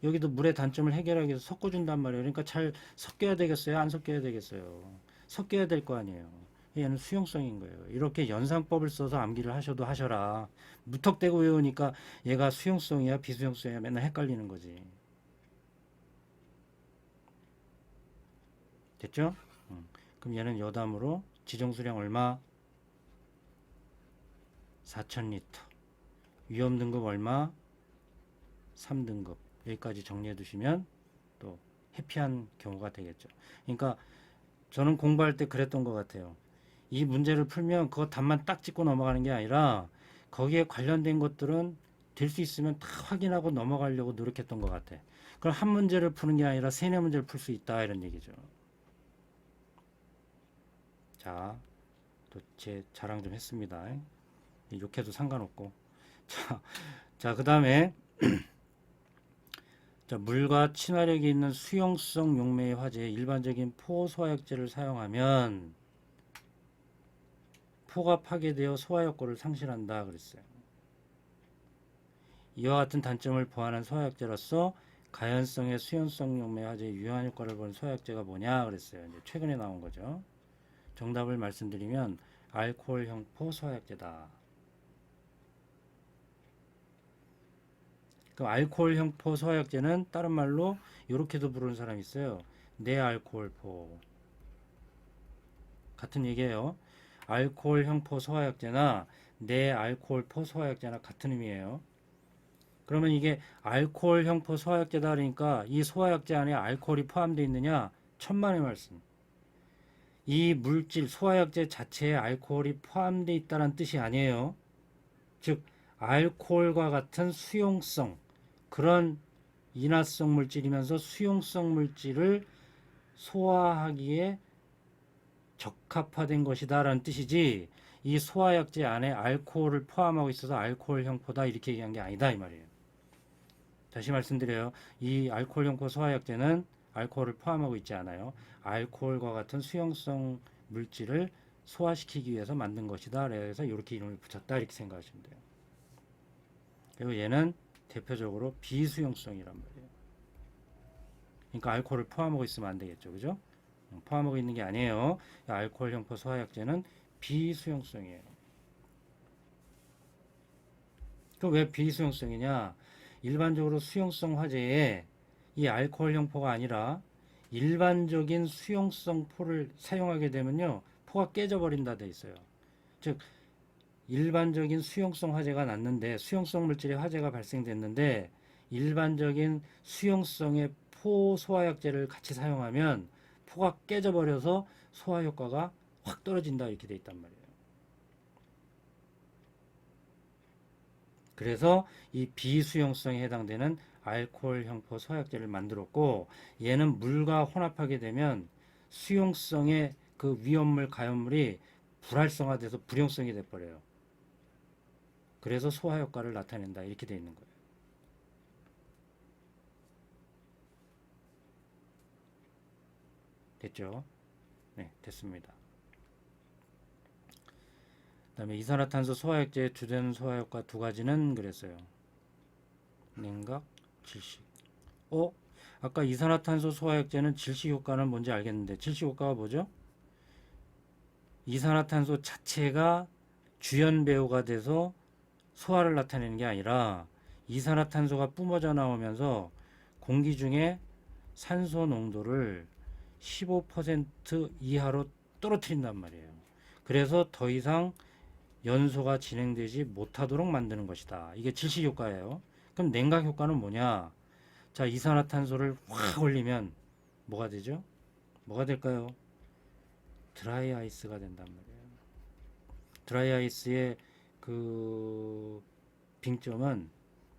여기도 물의 단점을 해결하기 위해서 섞어준단 말이에요. 그러니까 잘 섞여야 되겠어요? 안 섞여야 되겠어요? 섞여야 될 거 아니에요. 얘는 수용성인 거예요. 이렇게 연상법을 써서 암기를 하셔도 하셔라. 무턱대고 외우니까 얘가 수용성이야 비수용성이야 맨날 헷갈리는 거지. 됐죠? 그럼 얘는 여담으로 지정수량 얼마? 4,000리터. 위험 등급 얼마? 3등급. 여기까지 정리해 두시면 또 해피한 경우가 되겠죠. 그러니까 저는 공부할 때 그랬던 것 같아요. 이 문제를 풀면 그거 답만 딱 찍고 넘어가는 게 아니라 거기에 관련된 것들은 될 수 있으면 다 확인하고 넘어가려고 노력했던 것 같아. 그럼 한 문제를 푸는 게 아니라 세네 문제를 풀 수 있다 이런 얘기죠. 자, 또 제 자랑 좀 했습니다. 욕해도 상관없고. 자, 그 다음에 자, 물과 친화력이 있는 수용성 용매의 화재에 일반적인 포소화약제를 사용하면 포가 파괴되어 소화효과를 상실한다 그랬어요. 이와 같은 단점을 보완한 소화약제로서 가연성의 수용성 용매 화재에 유효한 효과를 본 소화약제가 뭐냐 그랬어요. 이제 최근에 나온 거죠. 정답을 말씀드리면 알코올 형포 소화약제다. 그 알코올 형포 소화약제는 다른 말로 이렇게도 부르는 사람이 있어요. 내알코올포. 같은 얘기예요. 알코올 형포 소화약제나 내알코올포 소화약제나 같은 의미예요. 그러면 이게 알코올 형포 소화약제다 그러니까 이 소화약제 안에 알코올이 포함되어 있느냐? 천만의 말씀. 이 물질 소화약제 자체에 알코올이 포함되어 있다는 뜻이 아니에요. 즉 알코올과 같은 수용성 그런 인화성 물질이면서 수용성 물질을 소화하기에 적합화된 것이다 라는 뜻이지 이 소화약제 안에 알코올을 포함하고 있어서 알코올 형포다 이렇게 얘기한 게 아니다 이 말이에요. 다시 말씀드려요. 이 알코올 형포 소화약제는 알코올을 포함하고 있지 않아요. 알코올과 같은 수용성 물질을 소화시키기 위해서 만든 것이다. 그래서 이렇게 이름을 붙였다 이렇게 생각하시면 돼요. 그리고 얘는 대표적으로 비수용성이란 말이에요. 그러니까 알코올을 포함하고 있으면 안 되겠죠. 그죠? 포함하고 있는 게 아니에요. 알코올 형포 소화약제는 비수용성이에요. 그 왜 비수용성이냐? 일반적으로 수용성 화재에 이 알코올 형포가 아니라 일반적인 수용성 포를 사용하게 되면요. 포가 깨져버린다 돼 있어요. 즉 일반적인 수용성 화재가 났는데 수용성 물질의 화재가 발생됐는데 일반적인 수용성의 포 소화약제를 같이 사용하면 포가 깨져버려서 소화 효과가 확 떨어진다 이렇게 돼 있단 말이에요. 그래서 이 비수용성에 해당되는 알코올 형포 소화약제를 만들었고 얘는 물과 혼합하게 되면 수용성의 그 위험물 가연물이 불활성화돼서 불용성이 돼버려요. 그래서 소화 효과를 나타낸다 이렇게 돼 있는 거예요. 됐죠? 네, 됐습니다. 그 다음에 이산화탄소 소화약제의 주된 소화효과 두 가지는 그랬어요. 냉각, 질식. 아까 이산화탄소 소화약제는 질식 효과는 뭔지 알겠는데 질식 효과가 뭐죠? 이산화탄소 자체가 주연 배우가 돼서 소화를 나타내는 게 아니라 이산화탄소가 뿜어져 나오면서 공기 중에 산소 농도를 15% 이하로 떨어뜨린단 말이에요. 그래서 더 이상 연소가 진행되지 못하도록 만드는 것이다. 이게 질식 효과예요. 그럼 냉각 효과는 뭐냐? 자, 이산화탄소를 확 올리면 뭐가 되죠? 뭐가 될까요? 드라이 아이스가 된단 말이에요. 드라이 아이스의 그 빙점은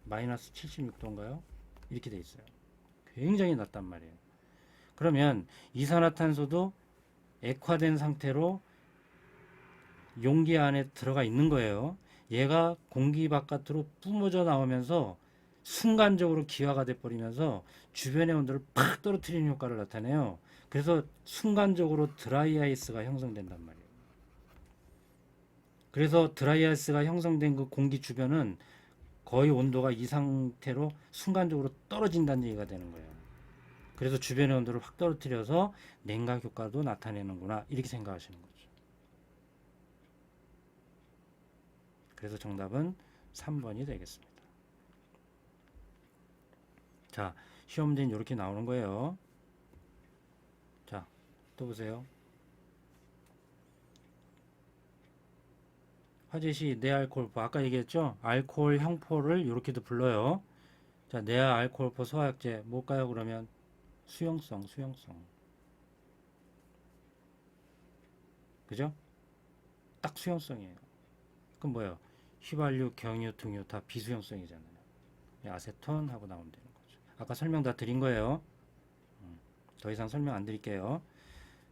마이너스 76도인가요? 이렇게 돼 있어요. 굉장히 낮단 말이에요. 그러면 이산화탄소도 액화된 상태로 용기 안에 들어가 있는 거예요. 얘가 공기 바깥으로 뿜어져 나오면서 순간적으로 기화가 돼 버리면서 주변의 온도를 팍 떨어뜨리는 효과를 나타내요. 그래서 순간적으로 드라이 아이스가 형성된단 말이에요. 그래서 드라이 아이스가 형성된 그 공기 주변은 거의 온도가 이 상태로 순간적으로 떨어진다는 얘기가 되는 거예요. 그래서 주변의 온도를 확 떨어뜨려서 냉각 효과도 나타내는구나, 이렇게 생각하시는 거죠. 그래서 정답은 3번이 되겠습니다. 자, 시험 문제는 이렇게 나오는 거예요. 자, 또 보세요. 화재시 내알코올포, 아까 얘기했죠? 알코올 형포를 이렇게도 불러요. 자, 내알코올포 소화약제 뭘까요? 그러면 수용성. 그죠? 딱 수용성이에요. 그럼 뭐예요? 휘발유, 경유, 등유 다 비수용성이잖아요. 아세톤 하고 나오면 되는 거죠. 아까 설명 다 드린 거예요. 더 이상 설명 안 드릴게요.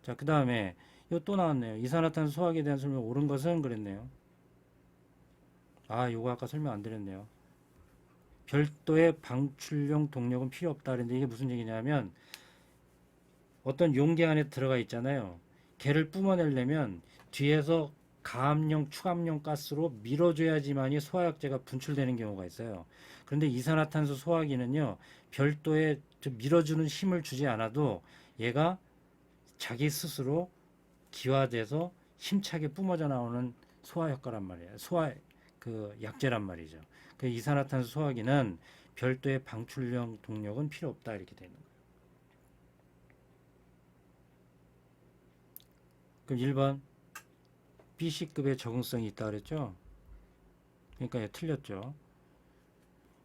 자, 그 다음에 이거 또 나왔네요. 이산화탄소 소화기에 대한 설명 옳은 것은 그랬네요. 아, 요거 아까 설명 안 드렸네요. 별도의 방출용 동력은 필요 없다 그랬는데 이게 무슨 얘기냐면 어떤 용기 안에 들어가 있잖아요. 걔를 뿜어내려면 뒤에서 가압용, 추압용 가스로 밀어줘야지만이 소화약제가 분출되는 경우가 있어요. 그런데 이산화탄소 소화기는요, 별도의 밀어주는 힘을 주지 않아도 얘가 자기 스스로 기화돼서 힘차게 뿜어져 나오는 소화 효과란 말이에요. 소화 그 약제란 말이죠. 그 이산화탄소 소화기는 별도의 방출용 동력은 필요 없다, 이렇게 되는 거예요. 그럼 1번 BC급의 적응성이 있다 그랬죠? 그러니까 얘 틀렸죠.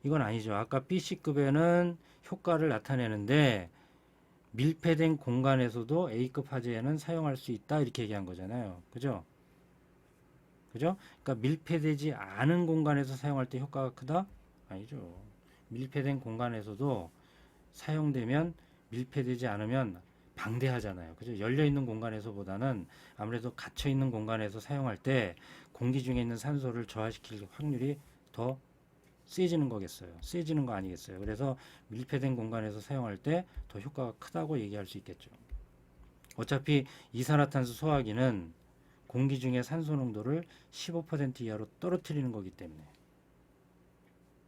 이건 아니죠. 아까 BC급에는 효과를 나타내는데 밀폐된 공간에서도 A급 화재에는 사용할 수 있다, 이렇게 얘기한 거잖아요. 그죠? 그러니까 밀폐되지 않은 공간에서 사용할 때 효과가 크다? 아니죠. 밀폐된 공간에서도 사용되면 밀폐되지 않으면 방대하잖아요. 그죠? 열려 있는 공간에서보다는 아무래도 갇혀 있는 공간에서 사용할 때 공기 중에 있는 산소를 저하시킬 확률이 더 세지는 거겠어요. 세지는 거 아니겠어요. 그래서 밀폐된 공간에서 사용할 때 더 효과가 크다고 얘기할 수 있겠죠. 어차피 이산화탄소 소화기는 공기 중에 산소 농도를 15% 이하로 떨어뜨리는 거기 때문에.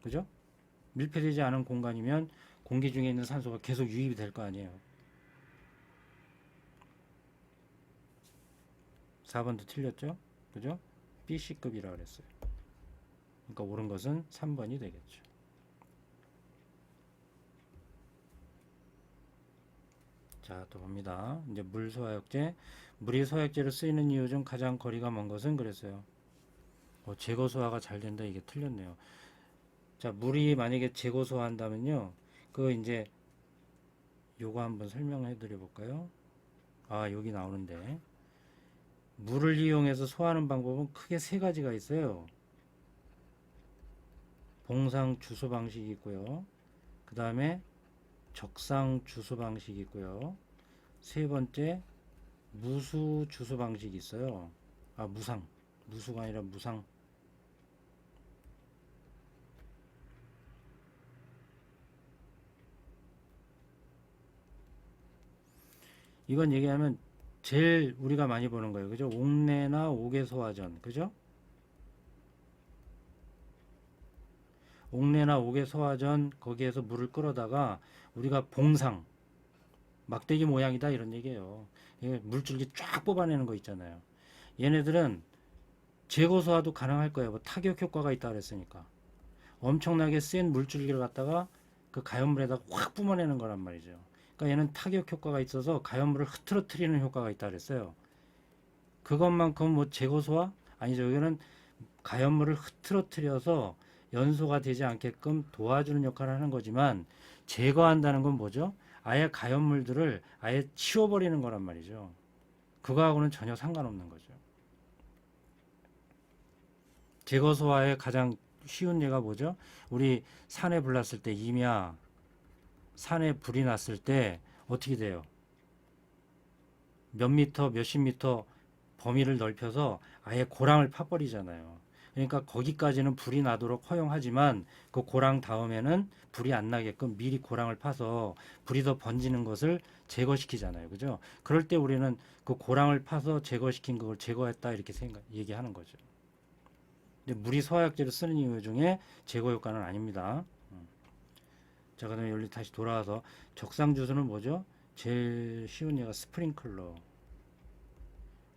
그죠? 밀폐되지 않은 공간이면 공기 중에 있는 산소가 계속 유입이 될 거 아니에요. 4번도 틀렸죠? 그죠? BC급이라고 그랬어요. 그러니까 옳은 것은 3번이 되겠죠. 자, 또 봅니다. 이제 물 소화약제. 물이 소화약제로 쓰이는 이유 중 가장 거리가 먼 것은 그랬어요. 제거 소화가 잘 된다, 이게 틀렸네요. 자, 물이 만약에 제거 소화한다면요, 그 이제 요거 한번 설명해 드려 볼까요? 아, 여기 나오는데 물을 이용해서 소화하는 방법은 크게 세 가지가 있어요. 봉상 주소 방식이 있고요. 그 다음에 적상 주소 방식이 있고요. 세 번째 무수 주소 방식이 있어요. 아, 무수가 아니라 무상. 이건 얘기하면 제일 우리가 많이 보는 거예요. 그죠? 옥내나 옥외소화전. 그죠? 옥내나 옥외소화전, 거기에서 물을 끌어다가 우리가 봉상, 막대기 모양이다, 이런 얘기예요. 물줄기 쫙 뽑아내는 거 있잖아요. 얘네들은 제거 소화도 가능할 거예요. 뭐 타격 효과가 있다 그랬으니까. 엄청나게 센 물줄기를 갖다가 그 가연물에다가 확 뿜어내는 거란 말이죠. 그러니까 얘는 타격 효과가 있어서 가연물을 흐트러뜨리는 효과가 있다 그랬어요. 그것만큼 뭐 제거 소화? 아니죠. 여기는 가연물을 흐트러뜨려서 연소가 되지 않게끔 도와주는 역할을 하는 거지만, 제거한다는 건 뭐죠? 아예 가연물들을 아예 치워버리는 거란 말이죠. 그거하고는 전혀 상관없는 거죠. 제거 소화의 가장 쉬운 예가 뭐죠? 우리 산에 불났을 때 임야 산에 불이 났을 때 어떻게 돼요? 몇 미터, 몇십 미터 범위를 넓혀서 아예 고랑을 파버리잖아요. 그러니까 거기까지는 불이 나도록 허용하지만 그 고랑 다음에는 불이 안 나게끔 미리 고랑을 파서 불이 더 번지는 것을 제거시키잖아요. 그죠? 그럴 때 우리는 그 고랑을 파서 제거시킨 그걸 제거했다 이렇게 얘기하는 거죠. 근데 물이 소화약제를 쓰는 이유 중에 제거 효과는 아닙니다. 자, 그다음에 여기 다시 돌아와서 적상 주수는 뭐죠? 제일 쉬운 예가 스프링클러.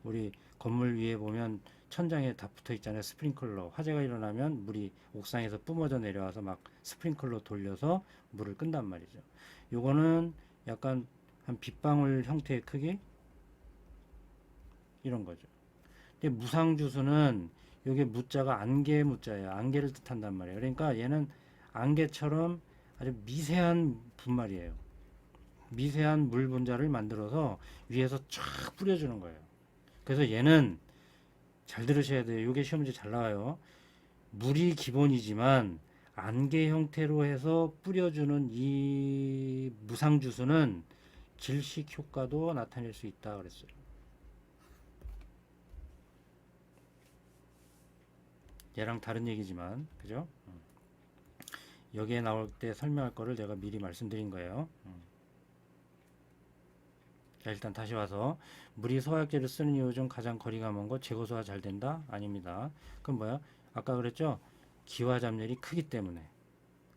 우리 건물 위에 보면 천장에 다 붙어 있잖아요. 스프링클러. 화재가 일어나면 물이 옥상에서 뿜어져 내려와서 막 스프링클러 돌려서 물을 끈단 말이죠. 요거는 약간 한 빗방울 형태의 크기 이런 거죠. 근데 무상주수는 요게 무자가 안개 무자예요. 안개를 뜻한단 말이에요. 그러니까 얘는 안개처럼 아주 미세한 분말이에요. 미세한 물 분자를 만들어서 위에서 쫙 뿌려주는 거예요. 그래서 얘는 잘 들으셔야 돼요. 이게 시험 문제 잘 나와요. 물이 기본이지만 안개 형태로 해서 뿌려주는 이 무상주수는 질식 효과도 나타낼 수 있다 그랬어요. 얘랑 다른 얘기지만 그죠? 여기에 나올 때 설명할 거를 제가 미리 말씀드린 거예요. 자, 일단 다시 와서 물이 소화약제를 쓰는 이유 중 가장 거리가 먼 것 제거 소화 잘 된다? 아닙니다. 그럼 뭐야? 아까 그랬죠? 기화 잡열이 크기 때문에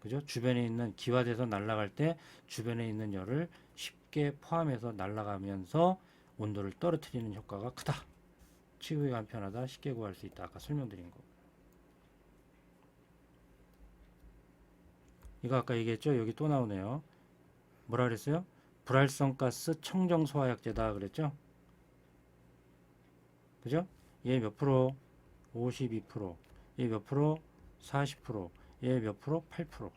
그죠? 주변에 있는 기화돼서 날아갈 때 주변에 있는 열을 쉽게 포함해서 날아가면서 온도를 떨어뜨리는 효과가 크다. 취급이 간편하다. 쉽게 구할 수 있다. 아까 설명드린 거. 이거 아까 얘기했죠? 여기 또 나오네요. 뭐라 그랬어요? 불활성가스 청정소화약제다 그랬죠? 그죠? 얘 몇 프로? 52%. 얘 몇 프로? 40%. 얘 몇 프로? 8%.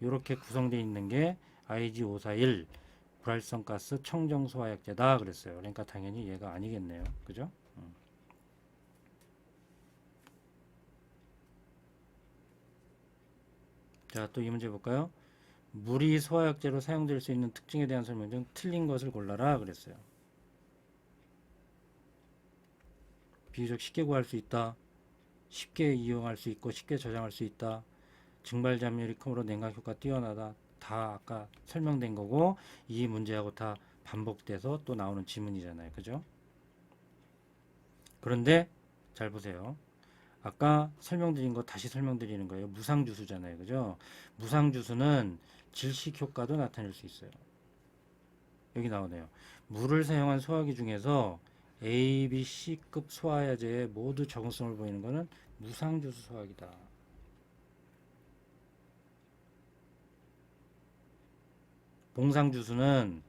이렇게 구성되어 있는 게 IG541 불활성가스 청정소화약제다 그랬어요. 그러니까 당연히 얘가 아니겠네요. 그죠? 자, 또 이 문제 볼까요? 물이 소화약제로 사용될 수 있는 특징에 대한 설명 중 틀린 것을 골라라 그랬어요. 비교적 쉽게 구할 수 있다. 쉽게 이용할 수 있고 쉽게 저장할 수 있다. 증발 잠열이 크므로 냉각 효과 뛰어나다. 다 아까 설명된 거고 이 문제하고 다 반복돼서 또 나오는 지문이잖아요. 그죠? 그런데 잘 보세요. 아까 설명드린 거 다시 설명드리는 거예요. 무상주수잖아요. 그죠? 무상주수는 질식 효과도 나타낼 수 있어요. 여기 나오네요. 물을 사용한 소화기 중에서 A, B, C급 소화야제에 모두 적응성을 보이는 것은 무상주수 소화기다. 봉상주수는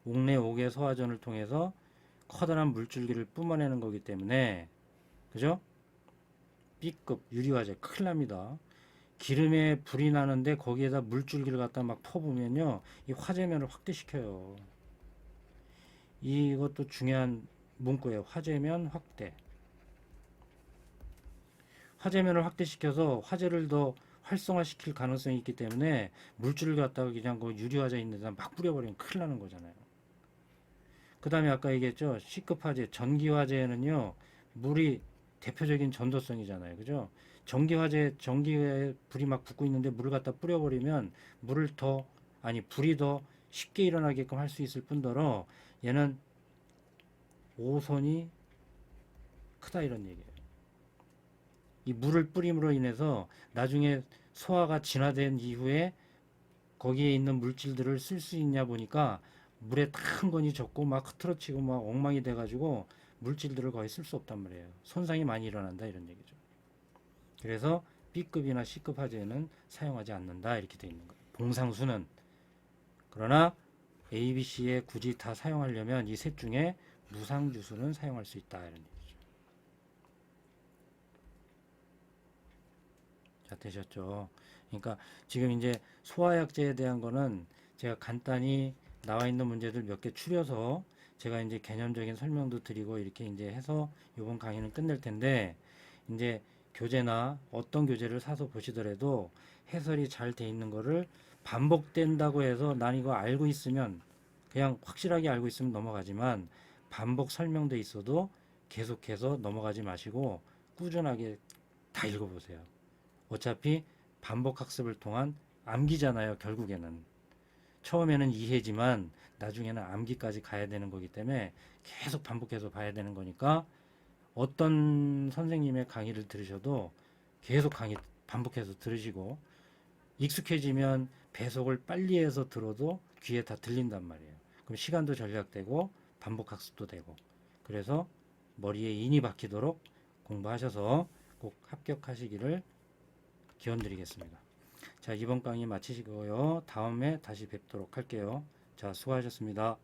옥내 옥의 소화전을 통해서 커다란 물줄기를 뿜어내는 거기 때문에 그죠? B급 유리화재 큰일 납니다. 기름에 불이 나는데 거기에다 물줄기를 갖다 막 퍼부면요 이 화재면을 확대시켜요. 이것도 중요한 문구예요. 화재면 확대. 화재면을 확대시켜서 화재를 더 활성화시킬 가능성이 있기 때문에 물줄을 갖다가 그냥 그 유리화재 있는 데다 막 뿌려버리면 큰일 나는 거잖아요. 그 다음에 아까 얘기했죠. C급 화재, 전기화재는요 물이 대표적인 전도성이잖아요. 그죠? 전기화재, 전기에 불이 막 붙고 있는데 물을 갖다 뿌려버리면 물을 더, 아니, 불이 더 쉽게 일어나게끔 할 수 있을 뿐더러 얘는 오손이 크다 이런 얘기예요. 이 물을 뿌림으로 인해서 나중에 소화가 진화된 이후에 거기에 있는 물질들을 쓸 수 있냐 보니까 물에 큰 건이 적고 막 흐트러치고 막 엉망이 돼가지고 물질들을 거의 쓸 수 없단 말이에요. 손상이 많이 일어난다 이런 얘기죠. 그래서 B급이나 C급 화재는 사용하지 않는다 이렇게 되어 있는 거예요. 봉상수는 그러나 A, B, C에 굳이 다 사용하려면 이 셋 중에 무상주수는 사용할 수 있다 이런 얘기죠. 자, 되셨죠? 그러니까 지금 이제 소화약제에 대한 거는 제가 간단히 나와 있는 문제들 몇 개 추려서 제가 이제 개념적인 설명도 드리고 이렇게 이제 해서 이번 강의는 끝낼 텐데 이제 교재나 어떤 교재를 사서 보시더라도 해설이 잘 돼 있는 거를 반복된다고 해서 난 이거 알고 있으면 그냥 확실하게 알고 있으면 넘어가지만 반복 설명돼 있어도 계속해서 넘어가지 마시고 꾸준하게 다 읽어보세요. 어차피 반복 학습을 통한 암기잖아요. 결국에는 처음에는 이해지만 나중에는 암기까지 가야 되는 거기 때문에 계속 반복해서 봐야 되는 거니까 어떤 선생님의 강의를 들으셔도 계속 강의 반복해서 들으시고 익숙해지면 배속을 빨리 해서 들어도 귀에 다 들린단 말이에요. 그럼 시간도 절약되고 반복 학습도 되고 그래서 머리에 인이 박히도록 공부하셔서 꼭 합격하시기를 기원드리겠습니다. 자, 이번 강의 마치시고요. 다음에 다시 뵙도록 할게요. 자, 수고하셨습니다.